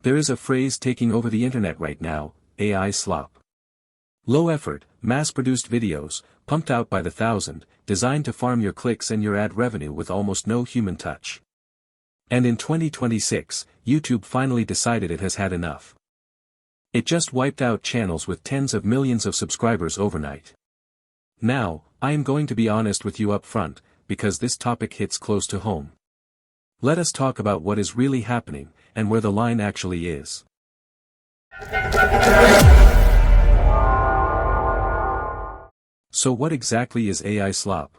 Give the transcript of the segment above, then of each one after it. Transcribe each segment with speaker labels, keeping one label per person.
Speaker 1: There is a phrase taking over the internet right now, AI slop. Low effort, mass-produced videos, pumped out by the thousand, designed to farm your clicks and your ad revenue with almost no human touch. And in 2026, YouTube finally decided it has had enough. It just wiped out channels with tens of millions of subscribers overnight. Now, I am going to be honest with you up front, because this topic hits close to home. Let us talk about what is really happening, and where the line actually is. So what exactly is AI slop?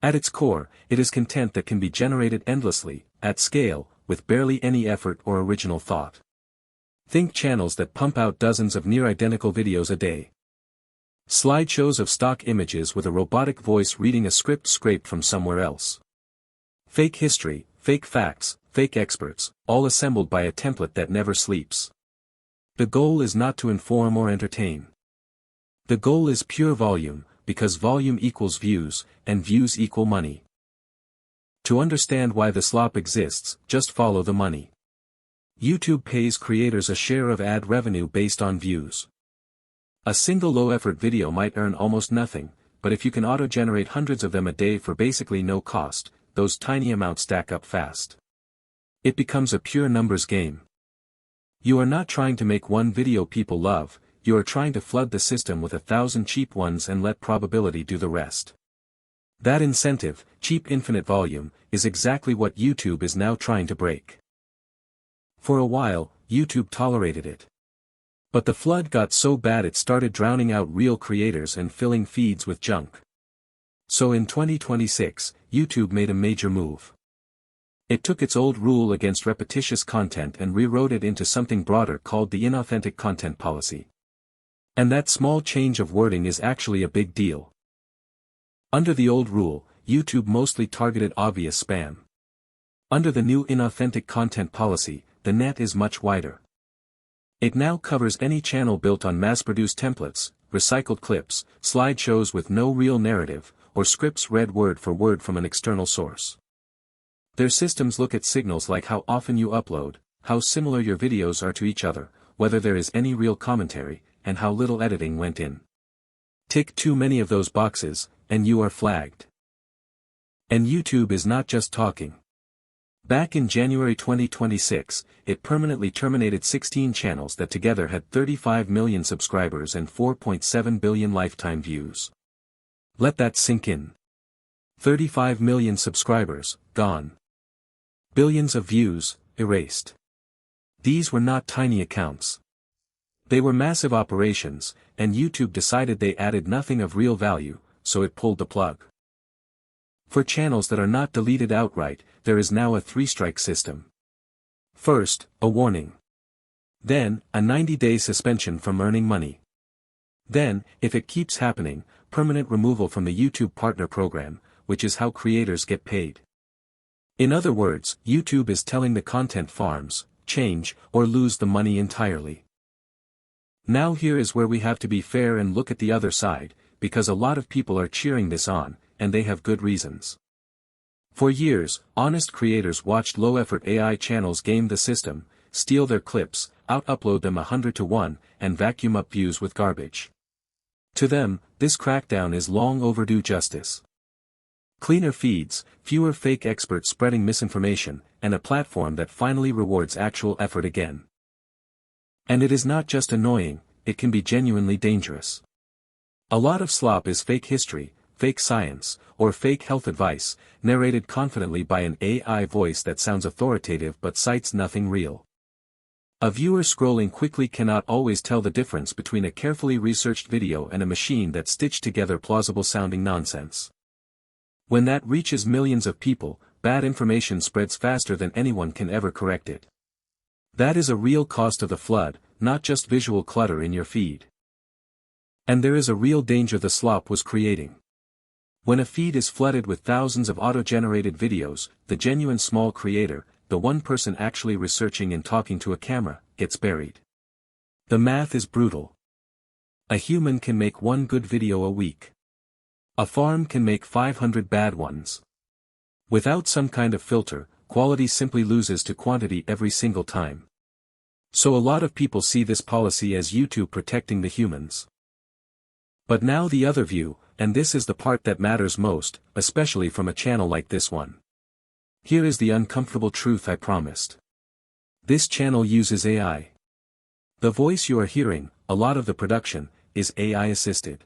Speaker 1: At its core, it is content that can be generated endlessly, at scale, with barely any effort or original thought. Think channels that pump out dozens of near-identical videos a day. Slideshows of stock images with a robotic voice reading a script scraped from somewhere else. Fake history, fake facts, fake experts, all assembled by a template that never sleeps. The goal is not to inform or entertain. The goal is pure volume, because volume equals views, and views equal money. To understand why the slop exists, just follow the money. YouTube pays creators a share of ad revenue based on views. A single low-effort video might earn almost nothing, but if you can auto-generate hundreds of them a day for basically no cost, those tiny amounts stack up fast. It becomes a pure numbers game. You are not trying to make one video people love, you are trying to flood the system with 1,000 cheap ones and let probability do the rest. That incentive, cheap infinite volume, is exactly what YouTube is now trying to break. For a while, YouTube tolerated it. But the flood got so bad it started drowning out real creators and filling feeds with junk. So in 2026, YouTube made a major move. It took its old rule against repetitious content and rewrote it into something broader called the inauthentic content policy. And that small change of wording is actually a big deal. Under the old rule, YouTube mostly targeted obvious spam. Under the new inauthentic content policy, the net is much wider. It now covers any channel built on mass-produced templates, recycled clips, slideshows with no real narrative, or scripts read word for word from an external source. Their systems look at signals like how often you upload, how similar your videos are to each other, whether there is any real commentary, and how little editing went in. Tick too many of those boxes, and you are flagged. And YouTube is not just talking. Back in January 2026, it permanently terminated 16 channels that together had 35 million subscribers and 4.7 billion lifetime views. Let that sink in. 35 million subscribers, gone. Billions of views, erased. These were not tiny accounts. They were massive operations, and YouTube decided they added nothing of real value, so it pulled the plug. For channels that are not deleted outright, there is now a 3-strike system. First, a warning. Then, a 90-day suspension from earning money. Then, if it keeps happening, permanent removal from the YouTube Partner Program, which is how creators get paid. In other words, YouTube is telling the content farms, change, or lose the money entirely. Now here is where we have to be fair and look at the other side, because a lot of people are cheering this on, and they have good reasons. For years, honest creators watched low-effort AI channels game the system, steal their clips, out-upload them 100 to 1, and vacuum up views with garbage. To them, this crackdown is long overdue justice. Cleaner feeds, fewer fake experts spreading misinformation, and a platform that finally rewards actual effort again. And it is not just annoying, it can be genuinely dangerous. A lot of slop is fake history, fake science, or fake health advice, narrated confidently by an AI voice that sounds authoritative but cites nothing real. A viewer scrolling quickly cannot always tell the difference between a carefully researched video and a machine that stitched together plausible-sounding nonsense. When that reaches millions of people, bad information spreads faster than anyone can ever correct it. That is a real cost of the flood, not just visual clutter in your feed. And there is a real danger the slop was creating. When a feed is flooded with thousands of auto-generated videos, the genuine small creator, the one person actually researching and talking to a camera, gets buried. The math is brutal. A human can make one good video a week. A farm can make 500 bad ones. Without some kind of filter, quality simply loses to quantity every single time. So a lot of people see this policy as YouTube protecting the humans. But now the other view, and this is the part that matters most, especially from a channel like this one. Here is the uncomfortable truth I promised. This channel uses AI. The voice you are hearing, a lot of the production, is AI assisted.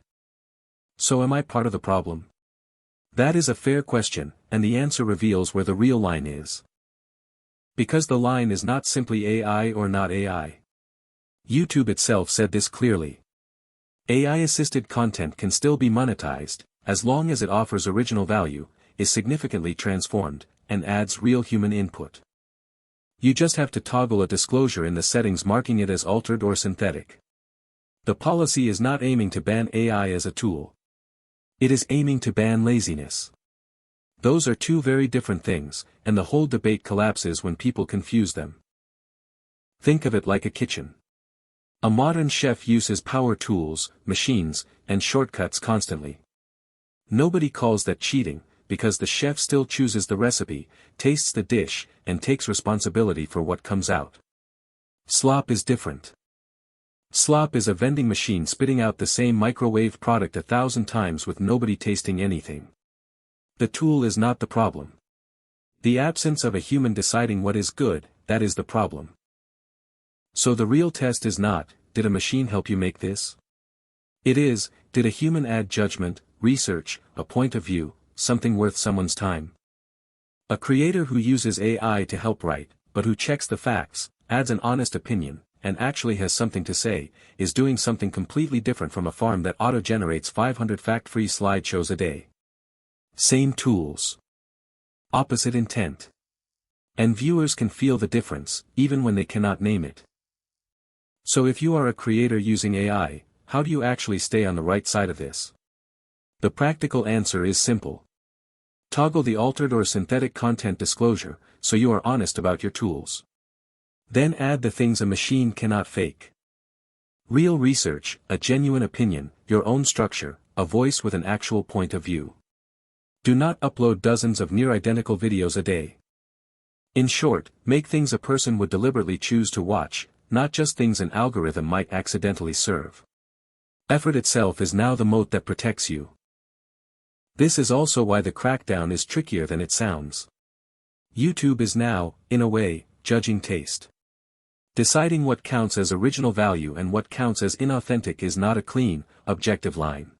Speaker 1: So am I part of the problem? That is a fair question, and the answer reveals where the real line is. Because the line is not simply AI or not AI. YouTube itself said this clearly. AI-assisted content can still be monetized, as long as it offers original value, is significantly transformed, and adds real human input. You just have to toggle a disclosure in the settings marking it as altered or synthetic. The policy is not aiming to ban AI as a tool. It is aiming to ban laziness. Those are two very different things, and the whole debate collapses when people confuse them. Think of it like a kitchen. A modern chef uses power tools, machines, and shortcuts constantly. Nobody calls that cheating, because the chef still chooses the recipe, tastes the dish, and takes responsibility for what comes out. Slop is different. Slop is a vending machine spitting out the same microwave product 1,000 times with nobody tasting anything. The tool is not the problem. The absence of a human deciding what is good, that is the problem. So the real test is not, did a machine help you make this? It is, did a human add judgment, research, a point of view, something worth someone's time? A creator who uses AI to help write, but who checks the facts, adds an honest opinion, and actually has something to say, is doing something completely different from a farm that auto-generates 500 fact-free slideshows a day. Same tools. Opposite intent. And viewers can feel the difference, even when they cannot name it. So if you are a creator using AI, how do you actually stay on the right side of this? The practical answer is simple. Toggle the altered or synthetic content disclosure, so you are honest about your tools. Then add the things a machine cannot fake. Real research, a genuine opinion, your own structure, a voice with an actual point of view. Do not upload dozens of near-identical videos a day. In short, make things a person would deliberately choose to watch, not just things an algorithm might accidentally serve. Effort itself is now the moat that protects you. This is also why the crackdown is trickier than it sounds. YouTube is now, in a way, judging taste. Deciding what counts as original value and what counts as inauthentic is not a clean, objective line.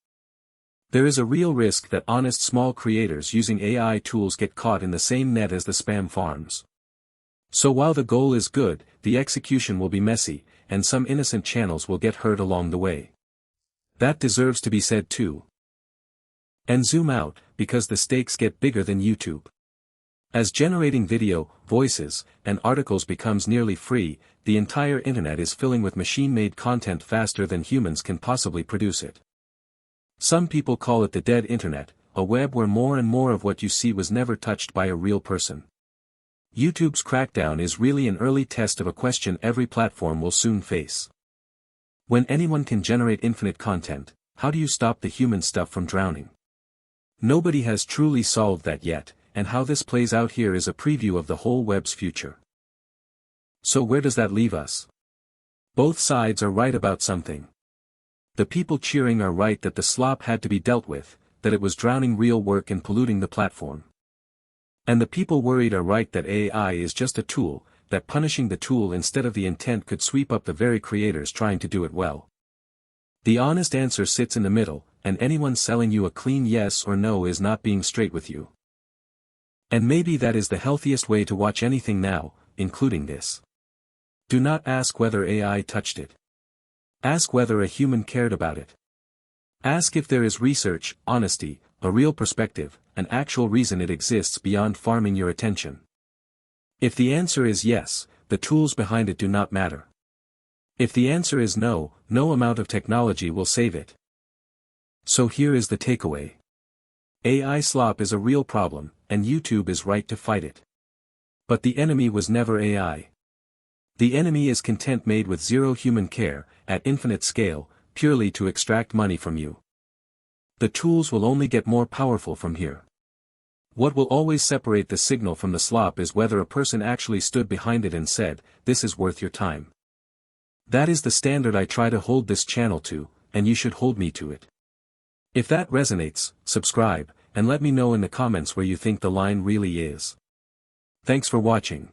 Speaker 1: There is a real risk that honest small creators using AI tools get caught in the same net as the spam farms. So while the goal is good, the execution will be messy, and some innocent channels will get hurt along the way. That deserves to be said too. And zoom out, because the stakes get bigger than YouTube. As generating video, voices, and articles becomes nearly free, the entire internet is filling with machine-made content faster than humans can possibly produce it. Some people call it the dead internet, a web where more and more of what you see was never touched by a real person. YouTube's crackdown is really an early test of a question every platform will soon face. When anyone can generate infinite content, how do you stop the human stuff from drowning? Nobody has truly solved that yet, and how this plays out here is a preview of the whole web's future. So where does that leave us? Both sides are right about something. The people cheering are right that the slop had to be dealt with, that it was drowning real work and polluting the platform. And the people worried are right that AI is just a tool, that punishing the tool instead of the intent could sweep up the very creators trying to do it well. The honest answer sits in the middle, and anyone selling you a clean yes or no is not being straight with you. And maybe that is the healthiest way to watch anything now, including this. Do not ask whether AI touched it. Ask whether a human cared about it. Ask if there is research, honesty, a real perspective, an actual reason it exists beyond farming your attention. If the answer is yes, the tools behind it do not matter. If the answer is no, no amount of technology will save it. So here is the takeaway. AI slop is a real problem, and YouTube is right to fight it. But the enemy was never AI. The enemy is content made with zero human care, at infinite scale, purely to extract money from you. The tools will only get more powerful from here. What will always separate the signal from the slop is whether a person actually stood behind it and said, "This is worth your time." That is the standard I try to hold this channel to, and you should hold me to it. If that resonates, subscribe, and let me know in the comments where you think the line really is. Thanks for watching.